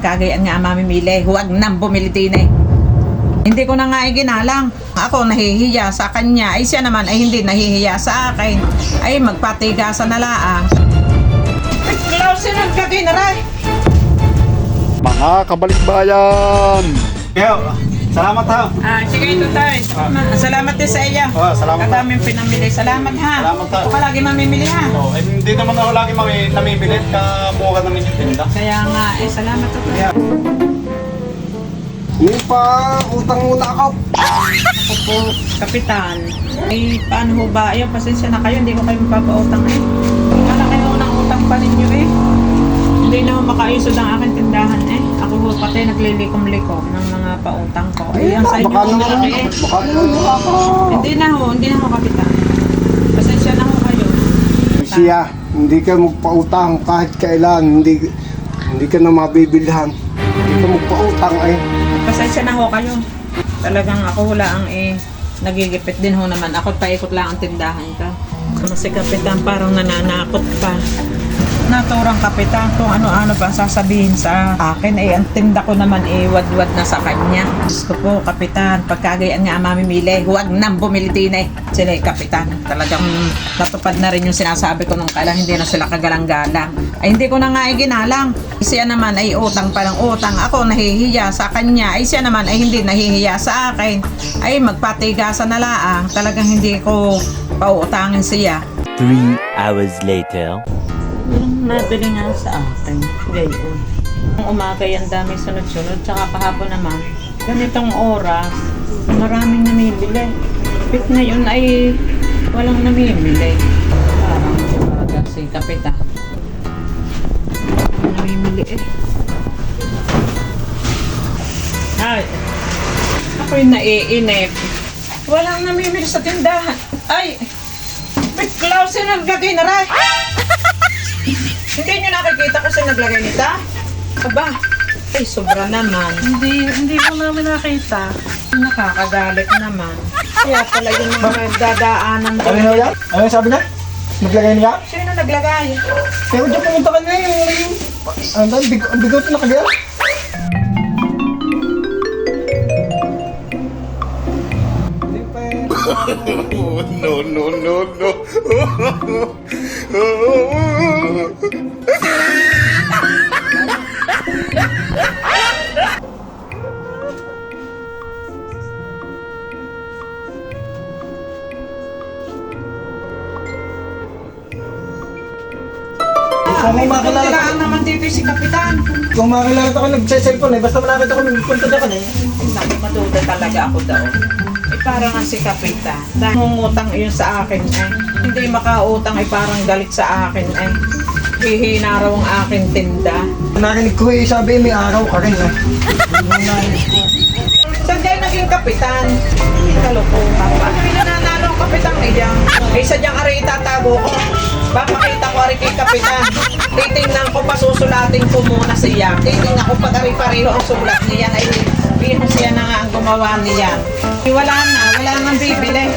pagkagayaan nga mamimili. Huwag nang bumili din eh. Hindi ko na nga ginalang. Ako nahihiya sa kanya. Ay siya naman ay hindi nahihiya sa akin. Ay magpatigasan na laang. Ay, Klausin ang kaginaray. Mga kabalikbayan! Kaya, salamat ha. Sige ito tayo. Salamat din sa iyo. Salamat. Kadaming pinamili. Salamat ha. Salamat, ha. Ako ka lagi mamimili ha. Hindi naman ako lagi namimili. Kabuka namin yung tinda. Kaya nga, salamat ito. Yeah. Hindi pa utang muna ako. Ako po, Kapitan. Ay, paano ho ba? Ayaw, pasensya na kayo. Hindi ko kayo mapapautang eh. Wala kayo ng utang pa ninyo eh. Hindi na ho makaisod ang aking tindahan eh. Ako ho pati naglilikom-likom ng mga pautang ko. Ay, ang sa inyo Baka ho naman, malaki eh. baka naman ako. Hindi na ho, Kapitan. Pasensya na ho kayo. Siya, hindi ka magpautang kahit kailan. Hindi ka na mabibilhan. Hindi ka magpautang ay. Pasensya na ho kayo. Talagang ako wala ang nagigipit din ho naman. Ako paikot lang ang tindahan ko. Si Kapitan parang nananakot pa. Naturang Kapitan kung ano-ano pa sasabihin sa akin. Ang tinda ko naman wad-wad na sa kanya. Diyos ko po, Kapitan, pagkagayaan nga mamimili, huwag nang bumili din eh. Sila Kapitan, talagang natupad na rin yung sinasabi ko nung kailan hindi na sila kagalang-galang. Ay hindi ko na nga ginalang. Siya naman ay utang pa ng utang. Ako nahihiya sa kanya. Ay siya naman ay hindi nahihiya sa akin. Ay magpatigasan na laang. Talagang hindi ko pautangin siya. 3 hours later. Walang nabili nga sa akin. Gayon. Ang umaga yan dami sunod-sunod. Tsaka kahapon naman. Ganitong oras, maraming namimili. Pit na yun ay walang namimili. Parang umaga si Kapitan. Namimili eh. Ay, ako'y naiinip. Walang namimili sa tindahan. Ay, may Klausin ang gagay na rin. Hindi nyo nakikita kasi naglagay nito? Aba, ay sobra naman. Hindi ko namin nakita. Nakakagalit naman. Kaya pala yung mga dadaanan Ano doon. yan? Ano yung sabi niya? Naglagay niya? Sino naglagay? Pero dyan pumunta ka na yung... Ang bigot na kagaya. Kung may makilala Kailangan naman dito si Kapitan. Kung makilala ako nagsa-cellphone basta malapit ako magpunta dyan ka na Naku, maduda talaga ako daw. Parang nga si Kapitan. Dahil mungutang yun sa akin hindi makautang parang galit sa akin hihina raw ang aking tinda. Narinig ko sabi may araw ka rin Saan kayo naging Kapitan? Kalokohan. Paano yung nananalo ang Kapitan niyan? Sadyang ari itatago ko. Papakita ko ari kay Kapitan. Titingnan ko, pasusulatin ko muna siya. Titingnan ko pag ari pareho ang sulat niya. Ay, bihon siya na nga ang gumawa niya. Wala nang bibili.